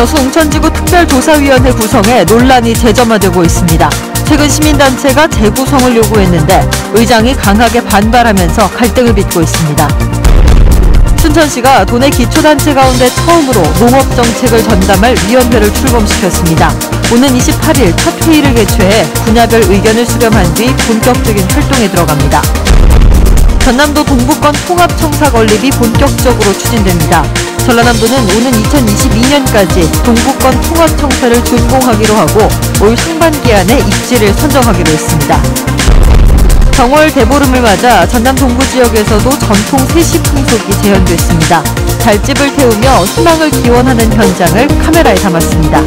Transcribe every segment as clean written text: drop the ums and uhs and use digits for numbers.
여수 웅천지구 특별조사위원회 구성에 논란이 재점화되고 있습니다. 최근 시민단체가 재구성을 요구했는데 의장이 강하게 반발하면서 갈등을 빚고 있습니다. 춘천시가 도내 기초단체 가운데 처음으로 농업정책을 전담할 위원회를 출범시켰습니다. 오는 28일 첫 회의를 개최해 분야별 의견을 수렴한 뒤 본격적인 활동에 들어갑니다. 전남도 동부권 통합청사 건립이 본격적으로 추진됩니다. 전라남도는 오는 2022년까지 동부권 통합청사를 준공하기로 하고 올 상반기 안에 입지를 선정하기로 했습니다. 정월 대보름을 맞아 전남 동부 지역에서도 전통 세시 풍속이 재현됐습니다. 달집을 태우며 희망을 기원하는 현장을 카메라에 담았습니다.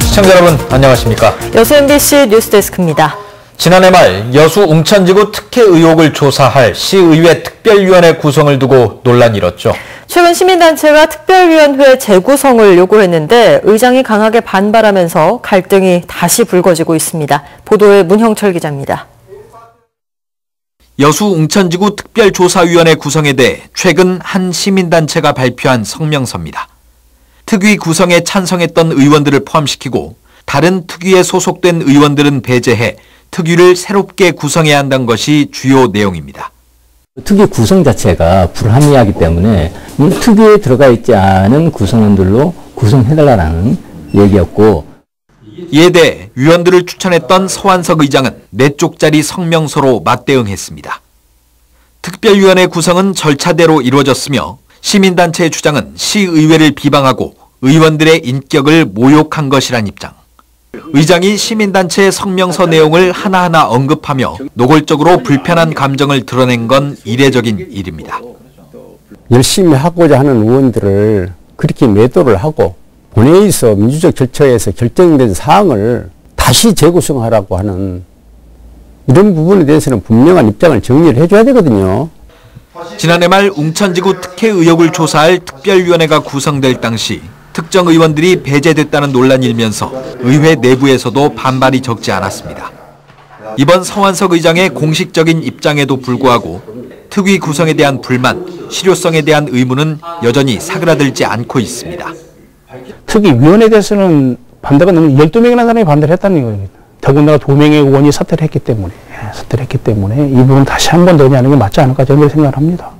시청자 여러분 안녕하십니까? 여수 MBC 뉴스데스크입니다. 지난해 말 여수 웅천지구 특혜 의혹을 조사할 시의회 특별위원회 구성을 두고 논란이 일었죠. 최근 시민단체가 특별위원회 재구성을 요구했는데 의장이 강하게 반발하면서 갈등이 다시 불거지고 있습니다. 보도에 문형철 기자입니다. 여수 웅천지구 특별조사위원회 구성에 대해 최근 한 시민단체가 발표한 성명서입니다. 특위 구성에 찬성했던 의원들을 포함시키고 다른 특위에 소속된 의원들은 배제해 특위를 새롭게 구성해야 한다는 것이 주요 내용입니다. 특위 구성 자체가 불합리하기 때문에 특위에 들어가 있지 않은 구성원들로 구성해달라는 얘기였고, 이에 대해 위원들을 추천했던 서완석 의장은 4쪽짜리 성명서로 맞대응했습니다. 특별위원회 구성은 절차대로 이루어졌으며 시민단체의 주장은 시의회를 비방하고 의원들의 인격을 모욕한 것이란 입장. 의장이 시민단체의 성명서 내용을 하나하나 언급하며 노골적으로 불편한 감정을 드러낸 건 이례적인 일입니다. 열심히 하고자 하는 의원들을 그렇게 매도를 하고 본회의에서 민주적 절차에서 결정된 사항을 다시 재구성하라고 하는 이런 부분에 대해서는 분명한 입장을 정리를 해줘야 되거든요. 지난해 말 웅천지구 특혜 의혹을 조사할 특별위원회가 구성될 당시 특정 의원들이 배제됐다는 논란이 일면서 의회 내부에서도 반발이 적지 않았습니다. 이번 서완석 의장의 공식적인 입장에도 불구하고 특위 구성에 대한 불만, 실효성에 대한 의문은 여전히 사그라들지 않고 있습니다. 특위위원회에 대해서는 반대가 너무 12명이나 사람이 반대를 했다는 겁니다. 더군다나 2명의 의원이 사퇴를 했기 때문에 이 부분 다시 한 번 더 하는 게 맞지 않을까 저는 생각을 합니다.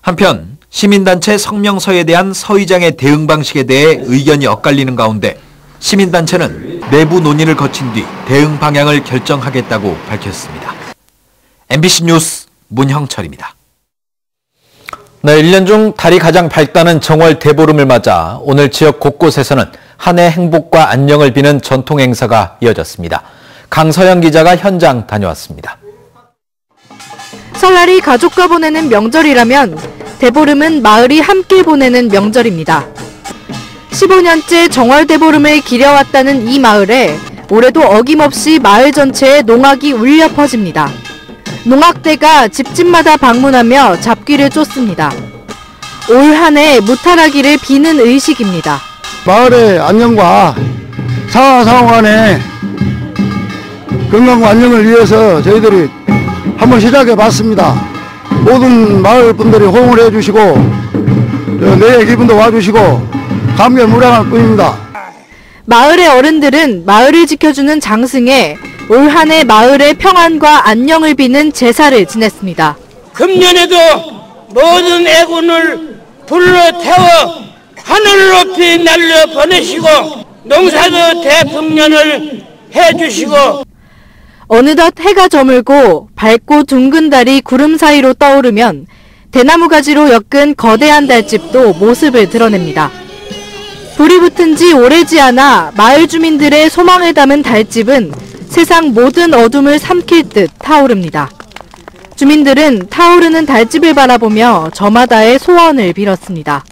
한편 시민단체 성명서에 대한 서 의장의 대응 방식에 대해 의견이 엇갈리는 가운데 시민단체는 내부 논의를 거친 뒤 대응 방향을 결정하겠다고 밝혔습니다. MBC 뉴스 문형철입니다. 네, 1년 중 달이 가장 밝다는 정월 대보름을 맞아 오늘 지역 곳곳에서는 한 해 행복과 안녕을 비는 전통 행사가 이어졌습니다. 강서영 기자가 현장 다녀왔습니다. 설날이 가족과 보내는 명절이라면 대보름은 마을이 함께 보내는 명절입니다. 15년째 정월 대보름을 기려왔다는 이 마을에 올해도 어김없이 마을 전체에 농악이 울려 퍼집니다. 농악대가 집집마다 방문하며 잡귀를 쫓습니다. 올 한 해 무탈하기를 비는 의식입니다. 마을의 안녕과 상황간의 건강과 안녕을 위해서 저희들이 한번 시작해봤습니다. 모든 마을 분들이 호응을 해주시고 내 기분도 와주시고 감개무량할 뿐입니다. 마을의 어른들은 마을을 지켜주는 장승에 올 한 해 마을의 평안과 안녕을 비는 제사를 지냈습니다. 금년에도 모든 애군을 불러 태워 하늘 높이 날려 보내시고 농사도 대풍년을 해주시고 어느덧 해가 저물고 밝고 둥근 달이 구름 사이로 떠오르면 대나무 가지로 엮은 거대한 달집도 모습을 드러냅니다. 불이 붙은 지 오래지 않아 마을 주민들의 소망을 담은 달집은 세상 모든 어둠을 삼킬 듯 타오릅니다. 주민들은 타오르는 달집을 바라보며 저마다의 소원을 빌었습니다.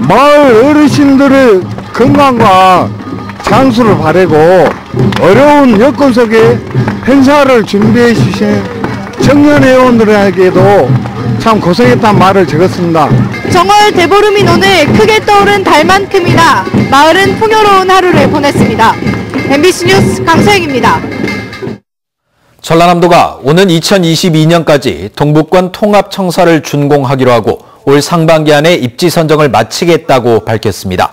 마을 어르신들의 건강과 장수를 바라고 어려운 여건 속에 행사를 준비해 주신 청년 회원들에게도 참 고생했다는 말을 적었습니다. 정월 대보름인 오늘 크게 떠오른 달만큼이나 마을은 풍요로운 하루를 보냈습니다. MBC 뉴스 강서영입니다. 전라남도가 오는 2022년까지 동부권 통합청사를 준공하기로 하고 올 상반기 안에 입지 선정을 마치겠다고 밝혔습니다.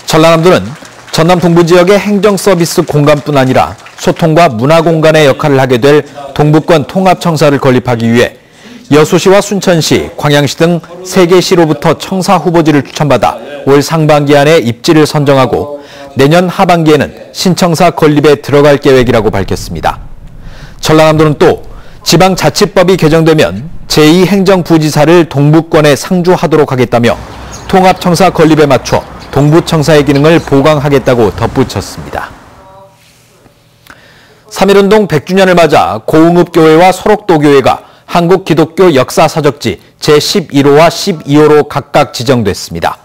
전라남도는 전남 동부 지역의 행정 서비스 공간뿐 아니라 소통과 문화 공간의 역할을 하게 될 동부권 통합청사를 건립하기 위해 여수시와 순천시, 광양시 등 3개 시로부터 청사 후보지를 추천받아 올 상반기 안에 입지를 선정하고 내년 하반기에는 신청사 건립에 들어갈 계획이라고 밝혔습니다. 전라남도는 또 지방자치법이 개정되면 제2행정부지사를 동부권에 상주하도록 하겠다며 통합청사 건립에 맞춰 동부청사의 기능을 보강하겠다고 덧붙였습니다. 3.1운동 100주년을 맞아 고흥읍교회와 소록도교회가 한국기독교 역사사적지 제11호와 12호로 각각 지정됐습니다.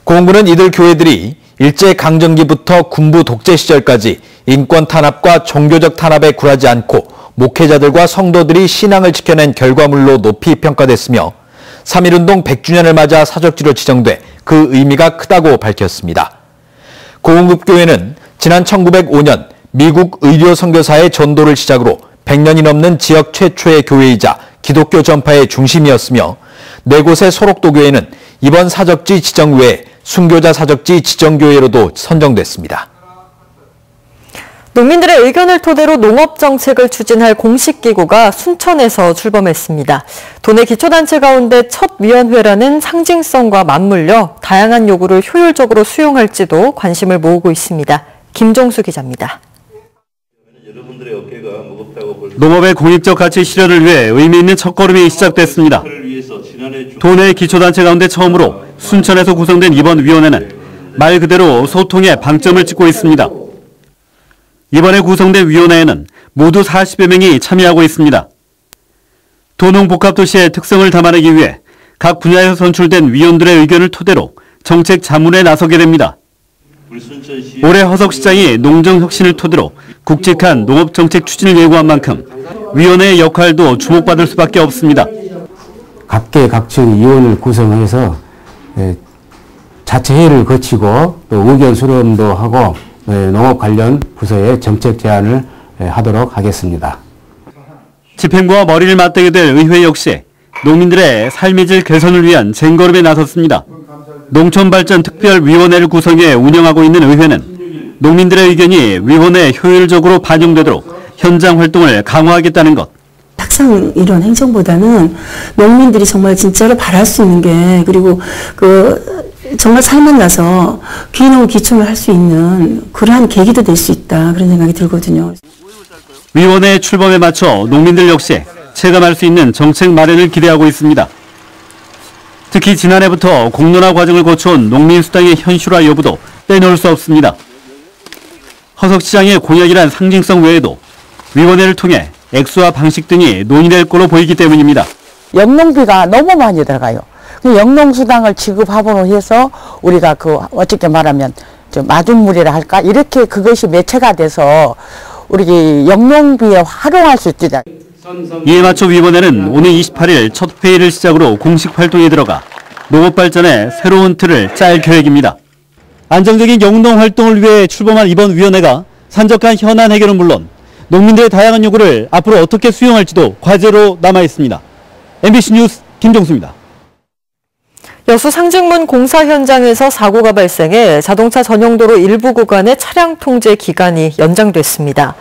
고흥부는 이들 교회들이 일제강점기부터 군부 독재 시절까지 인권 탄압과 종교적 탄압에 굴하지 않고 목회자들과 성도들이 신앙을 지켜낸 결과물로 높이 평가됐으며 3.1운동 100주년을 맞아 사적지로 지정돼 그 의미가 크다고 밝혔습니다. 고흥읍교회는 지난 1905년 미국 의료 선교사의 전도를 시작으로 100년이 넘는 지역 최초의 교회이자 기독교 전파의 중심이었으며 4곳의 소록도교회는 이번 사적지 지정 외에 순교자 사적지 지정교회로도 선정됐습니다. 농민들의 의견을 토대로 농업정책을 추진할 공식기구가 순천에서 출범했습니다. 도내 기초단체 가운데 첫 위원회라는 상징성과 맞물려 다양한 요구를 효율적으로 수용할지도 관심을 모으고 있습니다. 김종수 기자입니다. 농업의 공익적 가치 실현을 위해 의미 있는 첫걸음이 시작됐습니다. 도내 기초단체 가운데 처음으로 순천에서 구성된 이번 위원회는 말 그대로 소통에 방점을 찍고 있습니다. 이번에 구성된 위원회에는 모두 40여 명이 참여하고 있습니다. 도농복합도시의 특성을 담아내기 위해 각 분야에서 선출된 위원들의 의견을 토대로 정책 자문에 나서게 됩니다. 올해 허석시장이 농정혁신을 토대로 굵직한 농업정책 추진을 예고한 만큼 위원회의 역할도 주목받을 수밖에 없습니다. 각계각층 위원을 구성해서 자체회의를 거치고 또 의견 수렴도 하고 농업 관련 부서에 정책 제안을 하도록 하겠습니다. 집행부와 머리를 맞대게 될 의회 역시 농민들의 삶의 질 개선을 위한 쟁걸음에 나섰습니다. 농촌발전특별위원회를 구성해 운영하고 있는 의회는 농민들의 의견이 위원회에 효율적으로 반영되도록 현장 활동을 강화하겠다는 것. 탁상 이런 행정보다는 농민들이 정말 진짜로 바랄 수 있는 게 그리고 정말 삶을 나서 귀농 기촌을 할 수 있는 그러한 계기도 될 수 있다 그런 생각이 들거든요. 위원회 출범에 맞춰 농민들 역시 체감할 수 있는 정책 마련을 기대하고 있습니다. 특히 지난해부터 공론화 과정을 거쳐온 농민수당의 현실화 여부도 빼놓을 수 없습니다. 허석시장의 공약이란 상징성 외에도 위원회를 통해 액수와 방식 등이 논의될 거로 보이기 때문입니다. 영농비가 너무 많이 들어가요. 영농수당을 지급함으로 해서 우리가 어떻게 말하면 마중물이라 할까 이렇게 그것이 매체가 돼서 우리 영농비에 활용할 수 있다. 이에 맞춰 위원회는 오늘 28일 첫 회의를 시작으로 공식 활동에 들어가 농업 발전의 새로운 틀을 짤 계획입니다. 안정적인 영농 활동을 위해 출범한 이번 위원회가 산적한 현안 해결은 물론 농민들의 다양한 요구를 앞으로 어떻게 수용할지도 과제로 남아 있습니다. MBC 뉴스 김종수입니다. 여수 상직문 공사 현장에서 사고가 발생해 자동차 전용도로 일부 구간의 차량 통제 기간이 연장됐습니다.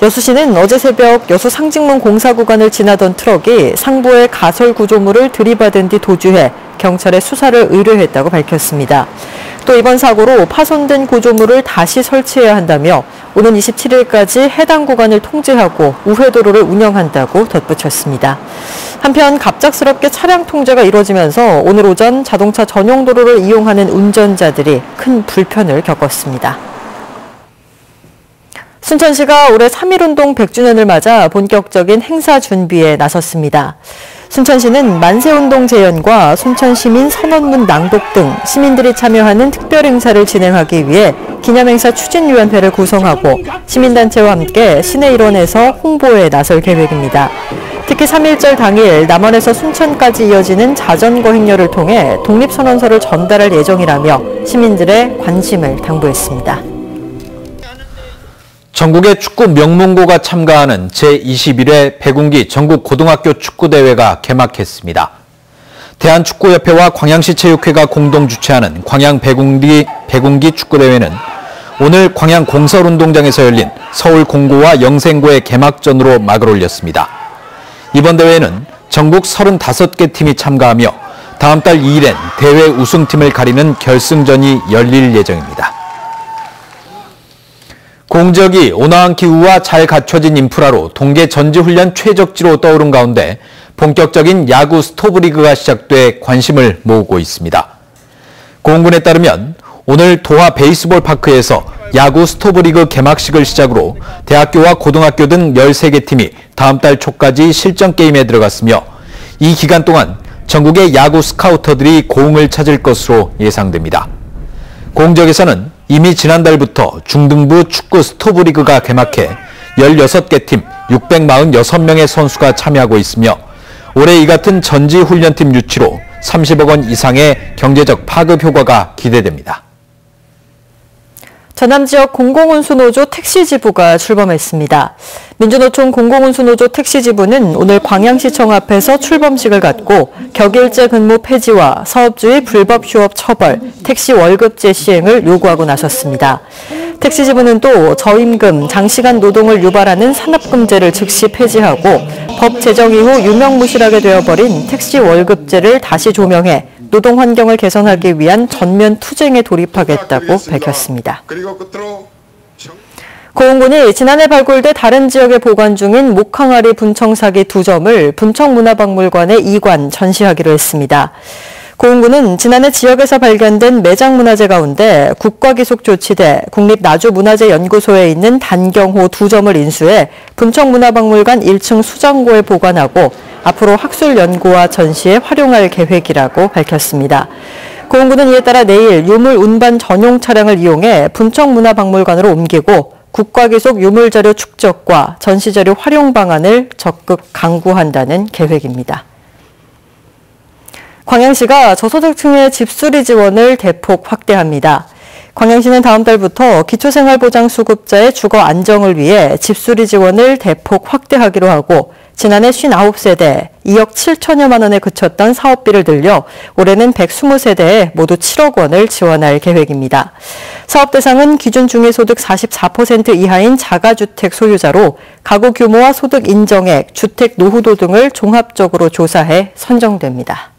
여수시는 어제 새벽 여수 상직문 공사 구간을 지나던 트럭이 상부의 가설 구조물을 들이받은 뒤 도주해 경찰에 수사를 의뢰했다고 밝혔습니다. 또 이번 사고로 파손된 구조물을 다시 설치해야 한다며 오는 27일까지 해당 구간을 통제하고 우회도로를 운영한다고 덧붙였습니다. 한편 갑작스럽게 차량 통제가 이뤄지면서 오늘 오전 자동차 전용 도로를 이용하는 운전자들이 큰 불편을 겪었습니다. 순천시가 올해 3.1운동 100주년을 맞아 본격적인 행사 준비에 나섰습니다. 순천시는 만세운동 재연과 순천시민 선언문 낭독 등 시민들이 참여하는 특별 행사를 진행하기 위해 기념행사 추진위원회를 구성하고 시민단체와 함께 시내 일원에서 홍보에 나설 계획입니다. 특히 3.1절 당일 남원에서 순천까지 이어지는 자전거 행렬을 통해 독립선언서를 전달할 예정이라며 시민들의 관심을 당부했습니다. 전국의 축구 명문고가 참가하는 제21회 백운기 전국 고등학교 축구대회가 개막했습니다. 대한축구협회와 광양시체육회가 공동 주최하는 광양 배궁기 축구대회는 오늘 광양 공설운동장에서 열린 서울 공고와 영생고의 개막전으로 막을 올렸습니다. 이번 대회는 전국 35개 팀이 참가하며 다음 달 2일엔 대회 우승팀을 가리는 결승전이 열릴 예정입니다. 공적이 온화한 기후와 잘 갖춰진 인프라로 동계 전지훈련 최적지로 떠오른 가운데 본격적인 야구 스토브리그가 시작돼 관심을 모으고 있습니다. 고흥군에 따르면 오늘 도하 베이스볼 파크에서 야구 스토브리그 개막식을 시작으로 대학교와 고등학교 등 13개 팀이 다음 달 초까지 실전 게임에 들어갔으며 이 기간 동안 전국의 야구 스카우터들이 고흥을 찾을 것으로 예상됩니다. 고흥지역에서는 이미 지난달부터 중등부 축구 스토브리그가 개막해 16개 팀 646명의 선수가 참여하고 있으며 올해 이 같은 전지훈련팀 유치로 30억 원 이상의 경제적 파급 효과가 기대됩니다. 전남 지역 공공운수노조 택시지부가 출범했습니다. 민주노총 공공운수노조 택시지부는 오늘 광양시청 앞에서 출범식을 갖고 격일제 근무 폐지와 사업주의 불법 휴업 처벌, 택시 월급제 시행을 요구하고 나섰습니다. 택시지부는 또 저임금, 장시간 노동을 유발하는 산업금제를 즉시 폐지하고 법 제정 이후 유명무실하게 되어버린 택시 월급제를 다시 조명해 노동 환경을 개선하기 위한 전면 투쟁에 돌입하겠다고 밝혔습니다. 고흥군이 지난해 발굴돼 다른 지역에 보관 중인 목항아리 분청 사기 2점을 분청문화박물관에 이관 전시하기로 했습니다. 고흥군은 지난해 지역에서 발견된 매장문화재 가운데 국가기속 조치돼 국립나주문화재연구소에 있는 단경호 2점을 인수해 분청문화박물관 1층 수장고에 보관하고 앞으로 학술 연구와 전시에 활용할 계획이라고 밝혔습니다. 고흥군은 이에 따라 내일 유물 운반 전용 차량을 이용해 분청문화박물관으로 옮기고 국가기속 유물자료 축적과 전시자료 활용 방안을 적극 강구한다는 계획입니다. 광양시가 저소득층의 집수리 지원을 대폭 확대합니다. 광양시는 다음 달부터 기초생활보장수급자의 주거 안정을 위해 집수리 지원을 대폭 확대하기로 하고 지난해 59세대 2억 7천여만 원에 그쳤던 사업비를 늘려 올해는 120세대에 모두 7억 원을 지원할 계획입니다. 사업 대상은 기준 중위소득 44% 이하인 자가주택 소유자로 가구 규모와 소득 인정액, 주택 노후도 등을 종합적으로 조사해 선정됩니다.